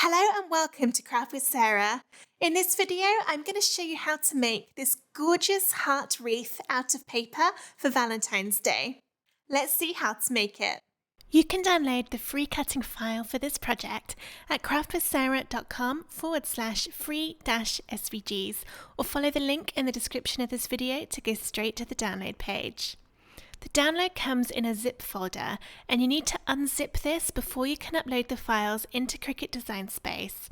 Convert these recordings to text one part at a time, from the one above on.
Hello and welcome to Craft with Sarah. In this video, I'm going to show you how to make this gorgeous heart wreath out of paper for Valentine's Day. Let's see how to make it. You can download the free cutting file for this project at craftwithsarah.com/free-svgs or follow the link in the description of this video to go straight to the download page. The download comes in a zip folder and you need to unzip this before you can upload the files into Cricut Design Space.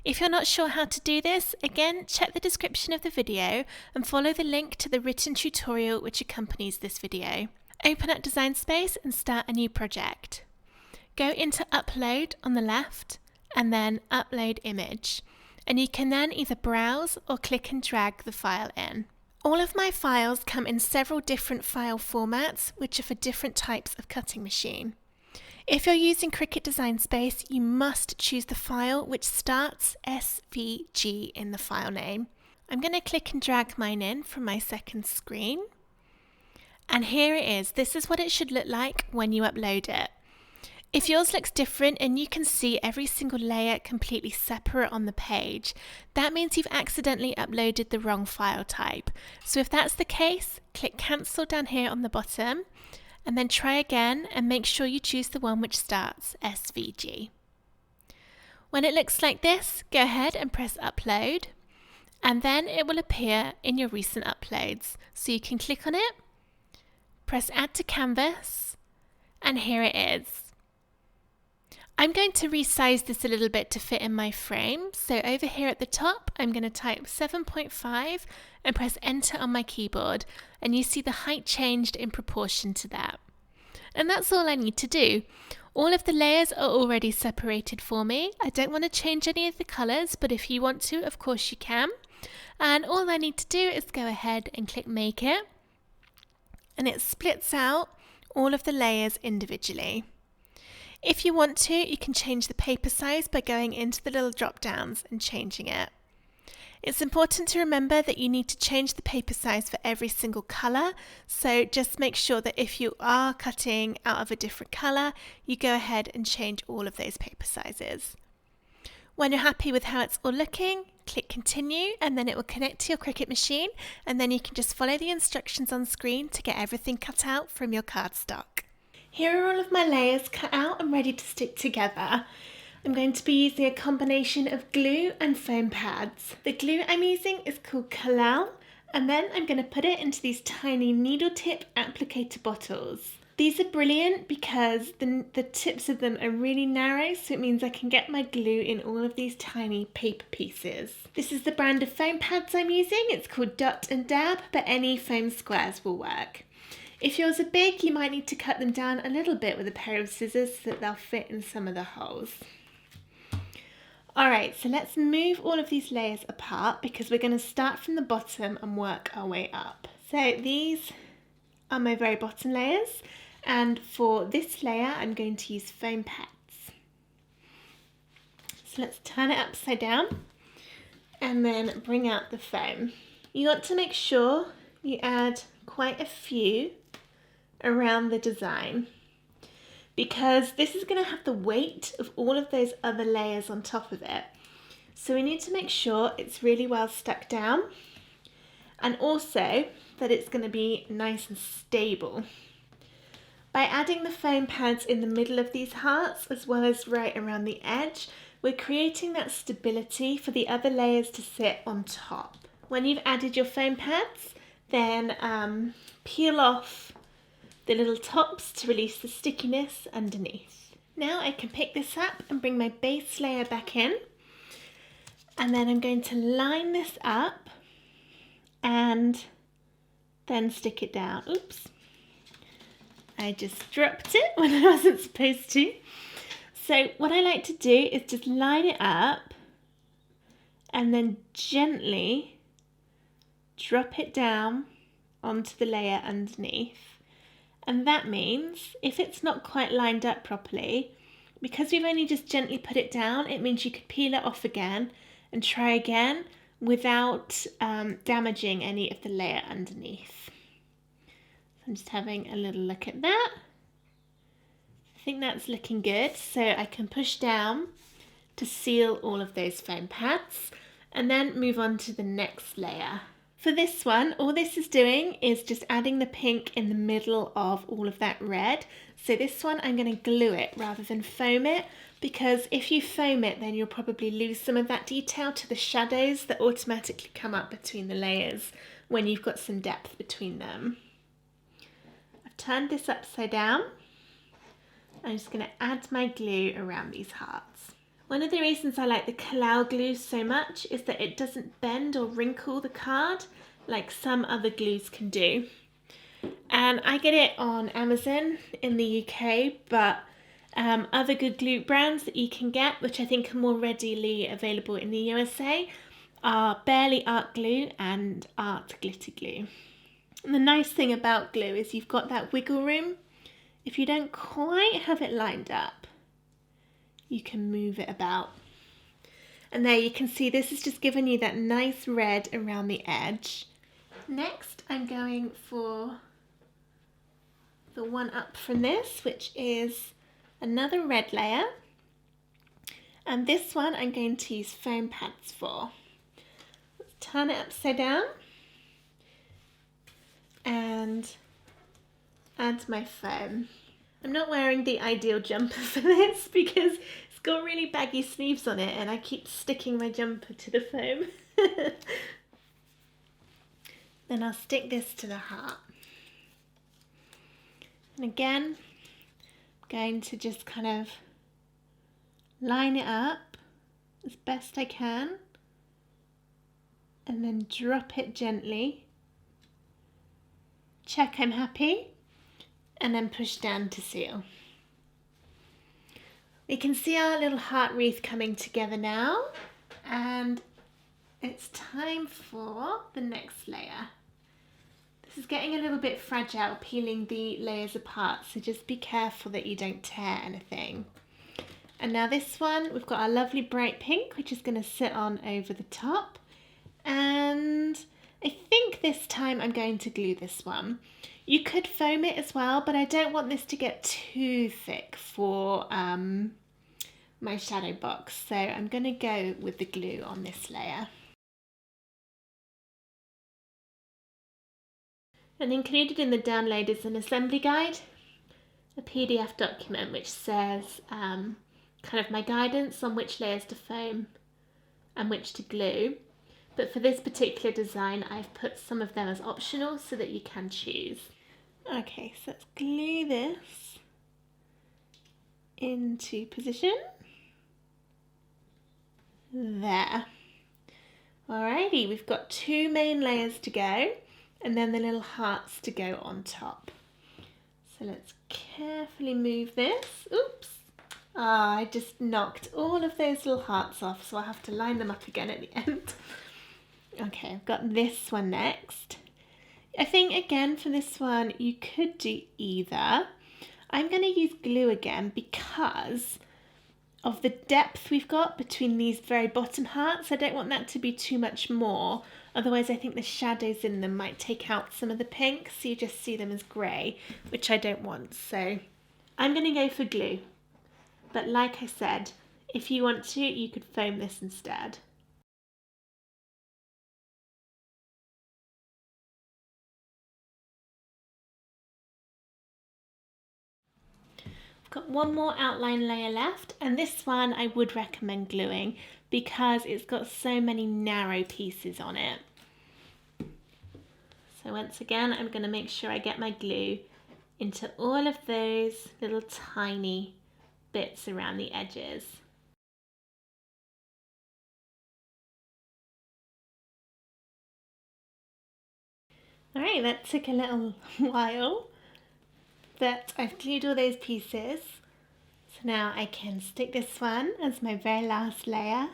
If you're not sure how to do this, again check the description of the video and follow the link to the written tutorial which accompanies this video. Open up Design Space and start a new project. Go into Upload on the left and then Upload Image, and you can then either browse or click and drag the file in. All of my files come in several different file formats, which are for different types of cutting machine. If you're using Cricut Design Space, you must choose the file which starts SVG in the file name. I'm going to click and drag mine in from my second screen. And here it is. This is what it should look like when you upload it. If yours looks different and you can see every single layer completely separate on the page, that means you've accidentally uploaded the wrong file type. So if that's the case, click Cancel down here on the bottom and then try again and make sure you choose the one which starts SVG. When it looks like this, go ahead and press Upload, and then it will appear in your recent uploads. So you can click on it, press Add to Canvas, and here it is. I'm going to resize this a little bit to fit in my frame. So over here at the top, I'm going to type 7.5 and press Enter on my keyboard. And you see the height changed in proportion to that. And that's all I need to do. All of the layers are already separated for me. I don't want to change any of the colors, but if you want to, of course you can. And all I need to do is go ahead and click Make It. And it splits out all of the layers individually. If you want to, you can change the paper size by going into the little drop downs and changing it. It's important to remember that you need to change the paper size for every single colour, so just make sure that if you are cutting out of a different colour, you go ahead and change all of those paper sizes. When you're happy with how it's all looking, click Continue and then it will connect to your Cricut machine, and then you can just follow the instructions on screen to get everything cut out from your cardstock. Here are all of my layers cut out and ready to stick together. I'm going to be using a combination of glue and foam pads. The glue I'm using is called Collall, and then I'm going to put it into these tiny needle tip applicator bottles. These are brilliant because the tips of them are really narrow, so it means I can get my glue in all of these tiny paper pieces. This is the brand of foam pads I'm using. It's called Dot and Dab, but any foam squares will work. If yours are big, you might need to cut them down a little bit with a pair of scissors so that they'll fit in some of the holes. Alright, so let's move all of these layers apart because we're going to start from the bottom and work our way up. So these are my very bottom layers, and for this layer I'm going to use foam pads. So let's turn it upside down and then bring out the foam. You want to make sure you add quite a few around the design, because this is going to have the weight of all of those other layers on top of it. So we need to make sure it's really well stuck down, and also that it's going to be nice and stable. By adding the foam pads in the middle of these hearts as well as right around the edge, we're creating that stability for the other layers to sit on top. When you've added your foam pads, then peel off the little tops to release the stickiness underneath. Now I can pick this up and bring my base layer back in, and then I'm going to line this up and then stick it down. Oops, I just dropped it when I wasn't supposed to. So what I like to do is just line it up and then gently drop it down onto the layer underneath. And that means if it's not quite lined up properly, because we've only just gently put it down, it means you could peel it off again and try again without damaging any of the layer underneath. So I'm just having a little look at that. I think that's looking good, so I can push down to seal all of those foam pads, and then move on to the next layer. For this one, all this is doing is just adding the pink in the middle of all of that red. So this one I'm going to glue it rather than foam it, because if you foam it then you'll probably lose some of that detail to the shadows that automatically come up between the layers when you've got some depth between them. I've turned this upside down. I'm just going to add my glue around these hearts. One of the reasons I like the Collall glue so much is that it doesn't bend or wrinkle the card like some other glues can do. And I get it on Amazon in the UK, but other good glue brands that you can get, which I think are more readily available in the USA, are Barely Art Glue and Art Glitter Glue. And the nice thing about glue is you've got that wiggle room. If you don't quite have it lined up, you can move it about. And there you can see this has just given you that nice red around the edge. Next, I'm going for the one up from this, which is another red layer. And this one I'm going to use foam pads for. Let's turn it upside down and add my foam. I'm not wearing the ideal jumper for this because it's got really baggy sleeves on it and I keep sticking my jumper to the foam. Then I'll stick this to the heart. And again, I'm going to just kind of line it up as best I can and then drop it gently. Check I'm happy and then push down to seal. We can see our little heart wreath coming together now, and it's time for the next layer. This is getting a little bit fragile, peeling the layers apart, so just be careful that you don't tear anything. And now this one, we've got our lovely bright pink, which is going to sit on over the top. And I think this time I'm going to glue this one. You could foam it as well, but I don't want this to get too thick for my shadow box. So I'm going to go with the glue on this layer. And included in the download is an assembly guide, a PDF document which says kind of my guidance on which layers to foam and which to glue. But for this particular design, I've put some of them as optional so that you can choose. Okay, so let's glue this into position. There. Alrighty, we've got two main layers to go and then the little hearts to go on top. So let's carefully move this. Oops. I just knocked all of those little hearts off, so I'll have to line them up again at the end. Okay, I've got this one next. I think again for this one you could do either. I'm going to use glue again because of the depth we've got between these very bottom hearts. I don't want that to be too much more, otherwise I think the shadows in them might take out some of the pink, so you just see them as grey, which I don't want. So I'm going to go for glue, but like I said, if you want to, you could foam this instead. Got one more outline layer left, and this one I would recommend gluing because it's got so many narrow pieces on it. So once again, I'm going to make sure I get my glue into all of those little tiny bits around the edges. Alright, that took a little while, but I've glued all those pieces. So now I can stick this one as my very last layer.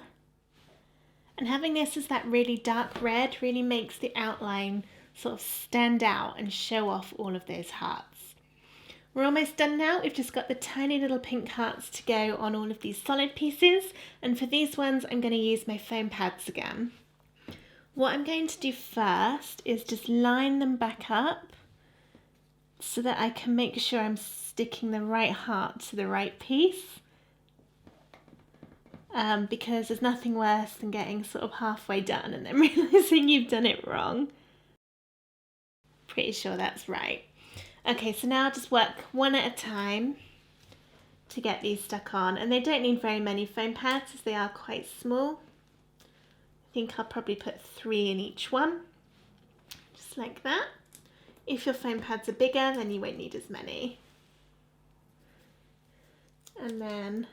And having this as that really dark red really makes the outline sort of stand out and show off all of those hearts. We're almost done now. We've just got the tiny little pink hearts to go on all of these solid pieces. And for these ones, I'm going to use my foam pads again. What I'm going to do first is just line them back up so that I can make sure I'm sticking the right heart to the right piece. because there's nothing worse than getting sort of halfway done and then realising you've done it wrong. Pretty sure that's right. Okay, so now just work one at a time to get these stuck on, and they don't need very many foam pads as they are quite small. I think I'll probably put 3 in each one, just like that. If your foam pads are bigger, then you won't need as many. And then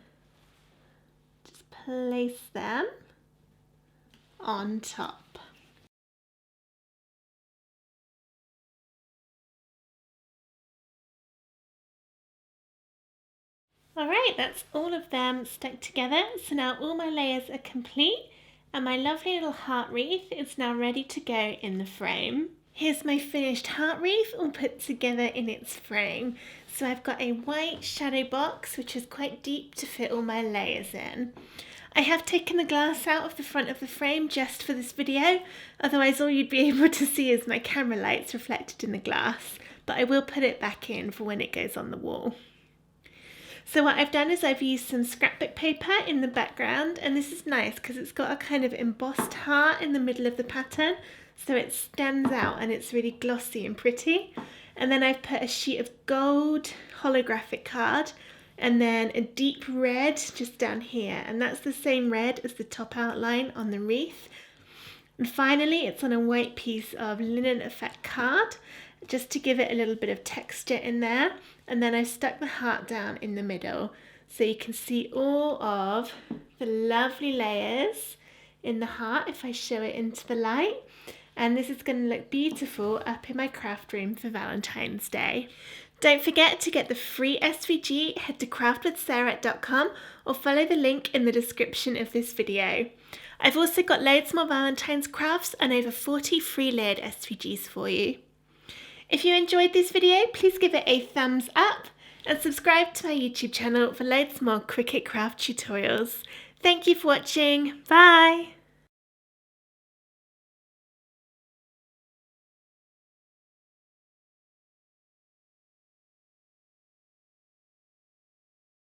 just place them on top. Alright, that's all of them stuck together. So now all my layers are complete and my lovely little heart wreath is now ready to go in the frame. Here's my finished heart wreath all put together in its frame. So I've got a white shadow box which is quite deep to fit all my layers in. I have taken the glass out of the front of the frame just for this video, otherwise all you'd be able to see is my camera lights reflected in the glass, but I will put it back in for when it goes on the wall. So what I've done is I've used some scrapbook paper in the background, and this is nice because it's got a kind of embossed heart in the middle of the pattern, so it stands out and it's really glossy and pretty. And then I've put a sheet of gold holographic card and then a deep red just down here, and that's the same red as the top outline on the wreath. And finally it's on a white piece of linen effect card just to give it a little bit of texture in there, and then I've stuck the heart down in the middle so you can see all of the lovely layers in the heart if I show it into the light. And this is going to look beautiful up in my craft room for Valentine's Day. Don't forget to get the free SVG, head to craftwithsarah.com or follow the link in the description of this video. I've also got loads more Valentine's crafts and over 40 free layered SVGs for you. If you enjoyed this video, please give it a thumbs up and subscribe to my YouTube channel for loads more Cricut craft tutorials. Thank you for watching. Bye!